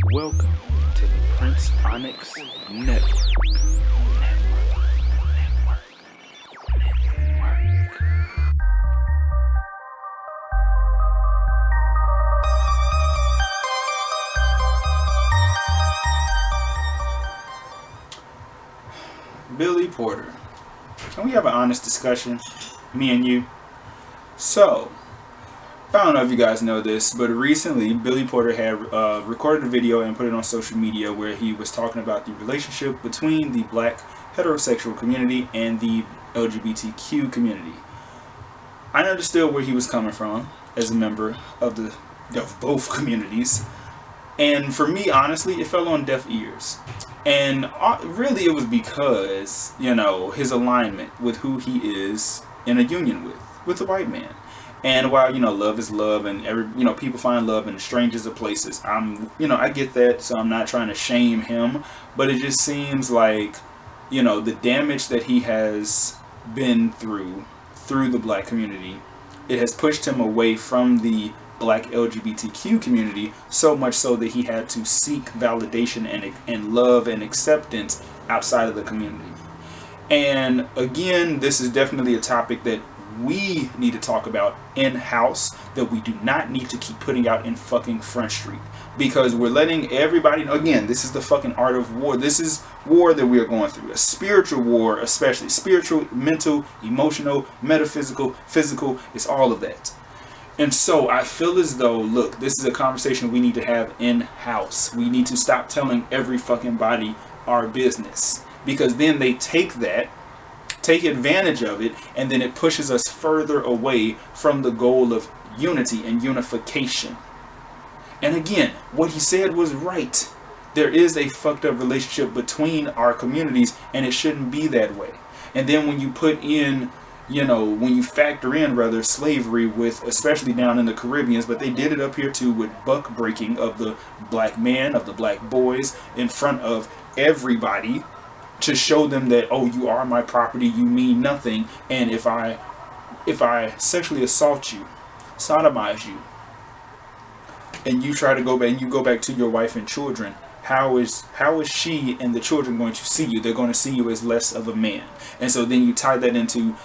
Welcome to the PrinceOnyx Network. Billy Porter. Can we have an honest discussion? Me and you? So, I don't know if you guys know this, but recently Billy Porter had recorded a video and put it on social media where he was talking about the relationship between the black heterosexual community and the LGBTQ community. I understood where he was coming from as a member of both communities, and for me, honestly, it fell on deaf ears. And really, it was because, his alignment with who he is in a union with the white man. And while, love is love, and people find love in the strangest of places. I get that, so I'm not trying to shame him, but it just seems like, the damage that he has been through the black community, it has pushed him away from the black LGBTQ community, so much so that he had to seek validation and love and acceptance outside of the community. And again, this is definitely a topic that we need to talk about in-house, that we do not need to keep putting out in fucking Front Street, because we're letting everybody know. Again, this is the fucking art of war. This is war that we are going through, a spiritual war, especially spiritual, mental, emotional, metaphysical, physical. It's all of that. And so I feel as though, look, this is a conversation we need to have in-house. We need to stop telling every fucking body our business, because then they take advantage of it, and then it pushes us further away from the goal of unity and unification. And again, what he said was right. There is a fucked up relationship between our communities, and it shouldn't be that way. And then when you put in, when you factor in slavery with, especially down in the Caribbeans, but they did it up here too, with buck breaking of the black men, of the black boys in front of everybody, to show them that, oh, you are my property, you mean nothing, and if I sexually assault you, sodomize you, and you try to go back and you go back to your wife and children, how is she and the children going to see you? They're going to see you as less of a man. And so then you tie that into,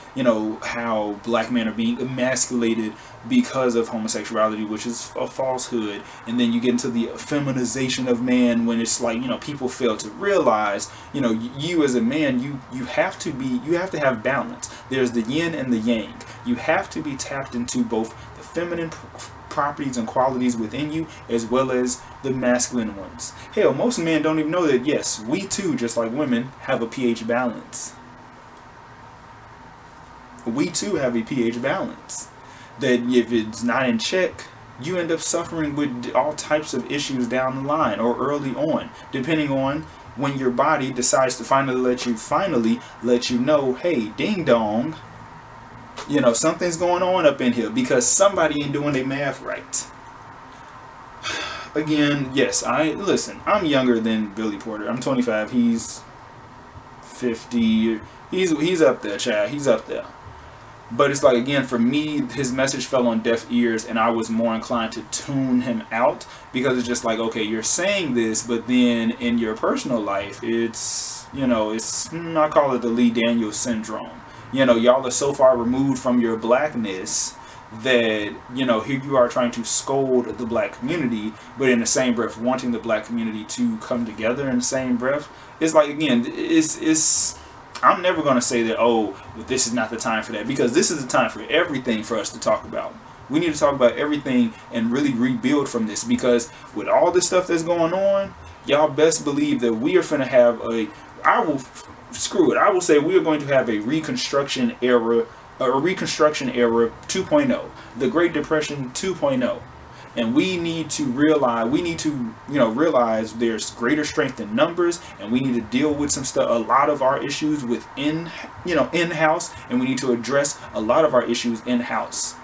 how black men are being emasculated because of homosexuality, which is a falsehood. And then you get into the feminization of man, when it's like, people fail to realize, you as a man, you have to have balance. There's the yin and the yang. You have to be tapped into both the feminine properties and qualities within you, as well as the masculine ones. Hell, most men don't even know that, yes, we too, just like women, have a pH balance. We too have a pH balance. That if it's not in check, you end up suffering with all types of issues down the line or early on, depending on when your body decides to finally let you know, hey, ding dong, something's going on up in here, because somebody ain't doing their math right. Again, yes, I'm younger than Billy Porter. I'm 25. He's 50. He's up there, child. He's up there. But it's like, again, for me, his message fell on deaf ears, and I was more inclined to tune him out, because it's just like, okay, you're saying this, but then in your personal life, it's, I call it the Lee Daniels syndrome. Y'all are so far removed from your blackness that, here you are trying to scold the black community, but in the same breath wanting the black community to come together in the same breath. It's like, again, I'm never going to say that, oh, this is not the time for that, because this is the time for everything for us to talk about. We need to talk about everything and really rebuild from this, because with all this stuff that's going on, y'all best believe that we are going to have I will say we are going to have a Reconstruction era 2.0, the Great Depression 2.0. And we need to realize there's greater strength in numbers, and we need to deal with some stuff, a lot of our issues in-house, and we need to address a lot of our issues in-house.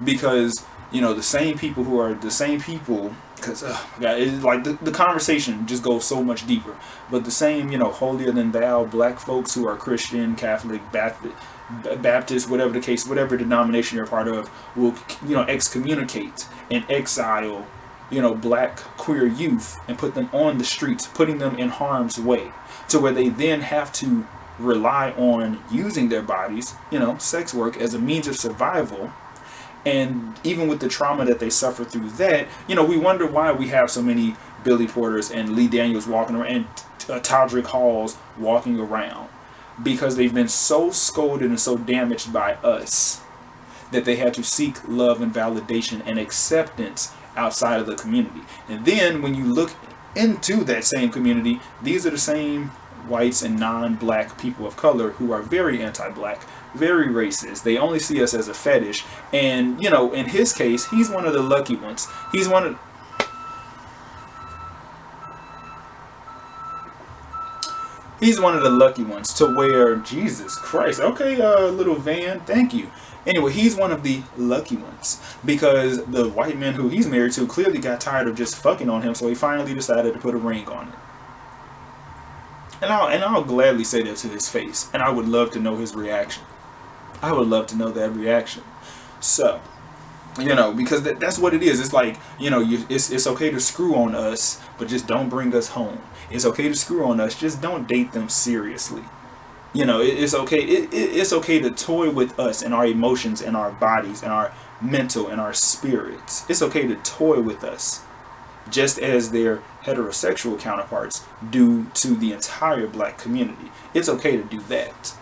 Because, the same people who are the same people, because, it's like the conversation just goes so much deeper. But the same, holier than thou black folks who are Christian, Catholic, Baptist, whatever the case, whatever denomination you're a part of, will, excommunicate and exile black queer youth and put them on the streets, putting them in harm's way, to where they then have to rely on using their bodies, sex work as a means of survival. And even with the trauma that they suffer through that, we wonder why we have so many Billy Porters and Lee Daniels walking around, and Todrick Halls walking around, because they've been so scolded and so damaged by us that they had to seek love and validation and acceptance outside of the community. And then when you look into that same community, these are the same whites and non-black people of color who are very anti-black, very racist. They only see us as a fetish. And in his case, he's one of the lucky ones. He's one of the lucky ones, to where, Jesus Christ, okay, little van, thank you. Anyway, he's one of the lucky ones, because the white man who he's married to clearly got tired of just fucking on him, so he finally decided to put a ring on it. And I'll gladly say that to his face, and I would love to know his reaction. I would love to know that reaction. So, because that's what it is. It's like, it's okay to screw on us, but just don't bring us home. It's okay to screw on us, just don't date them seriously. It's okay. It's okay to toy with us and our emotions and our bodies and our mental and our spirits. It's okay to toy with us, just as their heterosexual counterparts do to the entire black community. It's okay to do that.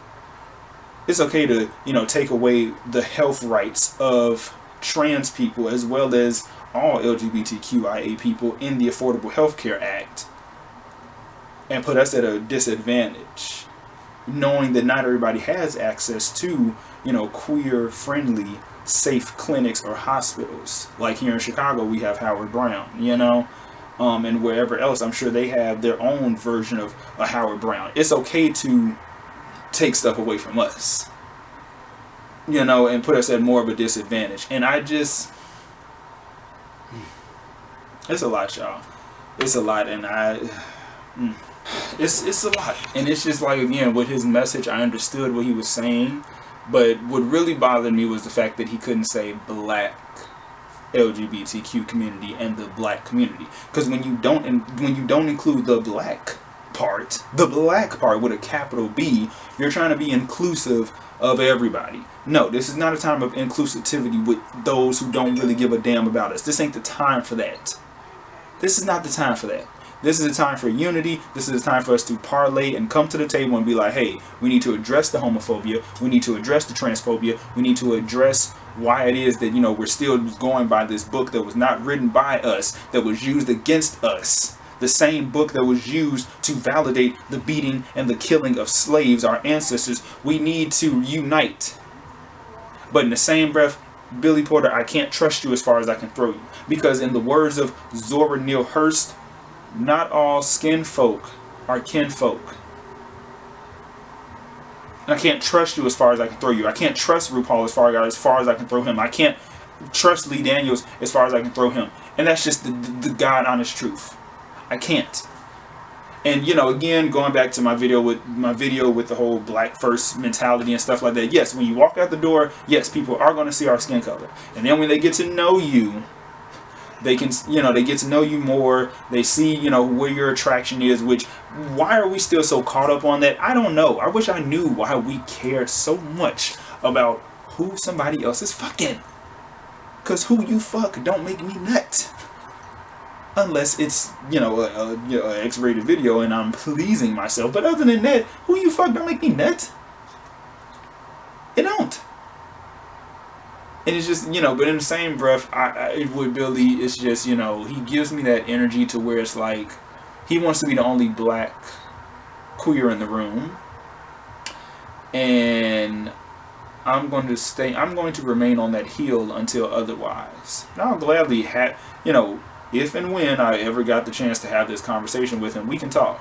It's okay to, take away the health rights of trans people as well as all LGBTQIA people in the Affordable Health Care Act, and put us at a disadvantage, knowing that not everybody has access to, queer friendly, safe clinics or hospitals. Like here in Chicago, we have Howard Brown, and wherever else, I'm sure they have their own version of a Howard Brown. It's okay to take stuff away from us, and put us at more of a disadvantage. And it's a lot, y'all. It's a lot, and it's a lot. And it's just like, again, with his message, I understood what he was saying, but what really bothered me was the fact that he couldn't say black LGBTQ community and the black community, because when you don't include the black part with a capital B, you're trying to be inclusive of everybody. No, this is not a time of inclusivity with those who don't really give a damn about us. This ain't the time for that. This is not the time for that. This is a time for unity. This is a time for us to parlay and come to the table and be like, hey, we need to address the homophobia. We need to address the transphobia. We need to address why it is that, we're still going by this book that was not written by us, that was used against us. The same book that was used to validate the beating and the killing of slaves, our ancestors. We need to unite. But in the same breath, Billy Porter, I can't trust you as far as I can throw you. Because in the words of Zora Neale Hurst, not all skin folk are kinfolk. And I can't trust you as far as I can throw you. I can't trust RuPaul as far as I can throw him. I can't trust Lee Daniels as far as I can throw him. And that's just the God honest truth. I can't. And again, going back to my video with the whole black first mentality and stuff like that. Yes, when you walk out the door, yes, people are going to see our skin color. And then when they get to know you, they can, they get to know you more. They see, where your attraction is, which, why are we still so caught up on that? I don't know. I wish I knew why we cared so much about who somebody else is fucking. Because who you fuck don't make me nut. Unless it's, a X-rated video and I'm pleasing myself. But other than that, who you fuck don't make me nut. It don't. And it's just, but in the same breath, with Billy, it's just, he gives me that energy to where it's like, he wants to be the only black queer in the room. And I'm going to remain on that heel until otherwise. And I'll gladly have, if and when I ever got the chance to have this conversation with him, we can talk.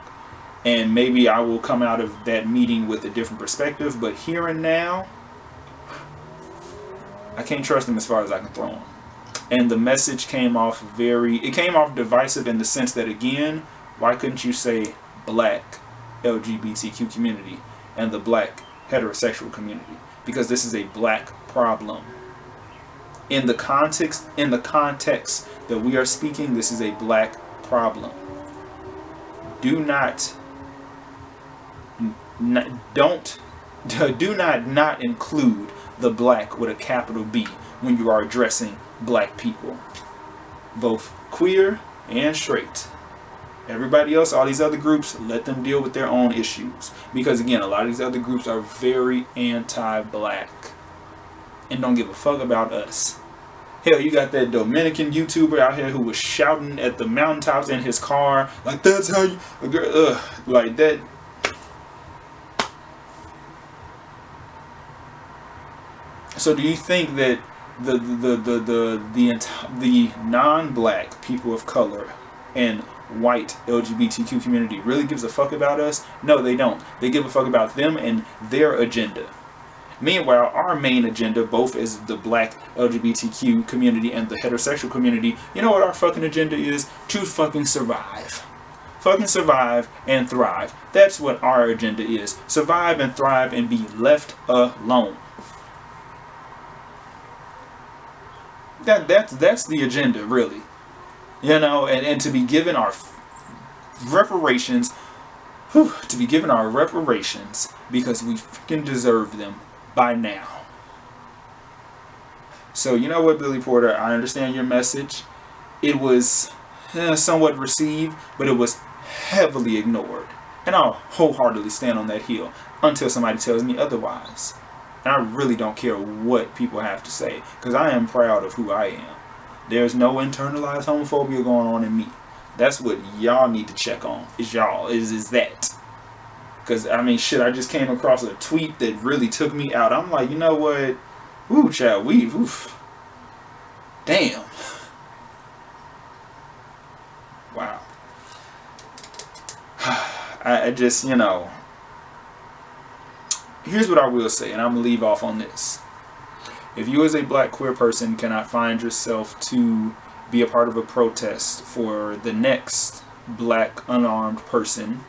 And maybe I will come out of that meeting with a different perspective. But here and now, I can't trust him as far as I can throw him. And the message came off divisive in the sense that, again, why couldn't you say black LGBTQ community and the black heterosexual community? Because this is a black problem. In the context that we are speaking, this is a black problem. Do not include the black with a capital B when you are addressing black people, both queer and straight. Everybody else, all these other groups, let them deal with their own issues, because again, a lot of these other groups are very anti-black and don't give a fuck about us. Hell, you got that Dominican YouTuber out here who was shouting at the mountaintops in his car, like, that's how you, like that. So do you think that the non-black people of color and white LGBTQ community really gives a fuck about us? No, they don't. They give a fuck about them and their agenda. Meanwhile, our main agenda, both as the black LGBTQ community and the heterosexual community, you know what our fucking agenda is? To fucking survive. Fucking survive and thrive. That's what our agenda is. Survive and thrive and be left alone. That's the agenda, really. You know, and to be given our reparations, to be given our reparations because we fucking deserve them by now. So you know what, Billy Porter, I understand your message. It was somewhat received, but it was heavily ignored. And I'll wholeheartedly stand on that hill until somebody tells me otherwise. And I really don't care what people have to say, because I am proud of who I am. There's no internalized homophobia going on in me. That's what y'all need to check on. Is that. Because, I mean, shit, I just came across a tweet that really took me out. I'm like, you know what? Ooh, child, oof. Damn. Wow. I just, you know. Here's what I will say, and I'm going to leave off on this. If you as a black queer person cannot find yourself to be a part of a protest for the next black unarmed person,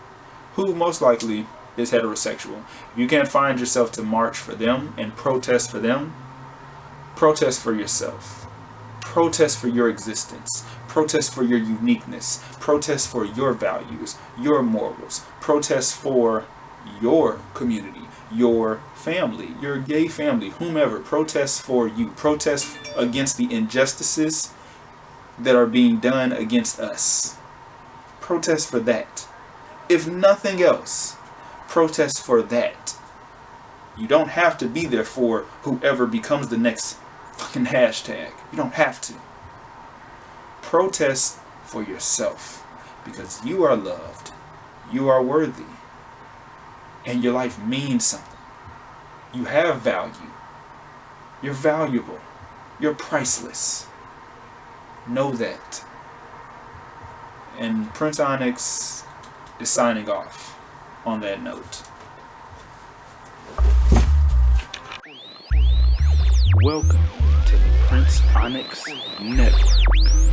who most likely is heterosexual, if you can't find yourself to march for them and protest for them, protest for yourself. Protest for your existence. Protest for your uniqueness. Protest for your values, your morals. Protest for your community, your family, your gay family, whomever. Protest for you. Protest against the injustices that are being done against us. Protest for that. If nothing else, protest for that. You don't have to be there for whoever becomes the next fucking hashtag. You don't have to. Protest for yourself, because you are loved, you are worthy, and your life means something. You have value. You're valuable. You're priceless. Know that. And PrinceOnyx is signing off on that note. Welcome to the PrinceOnyx Network.